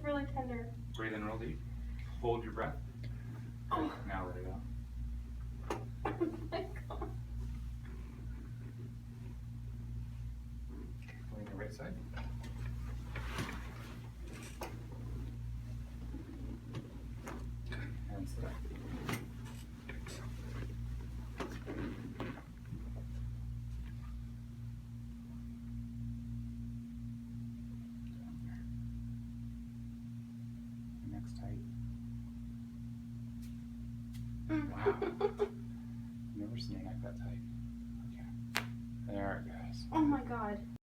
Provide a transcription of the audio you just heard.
really tender. Breathe in real deep. Hold your breath. Oh. Now let it out. Oh my God. Lean your right side. Hands to the back. Down there. Next tight. Wow. Never seen your neck that tight. Okay. There it goes. Oh my God.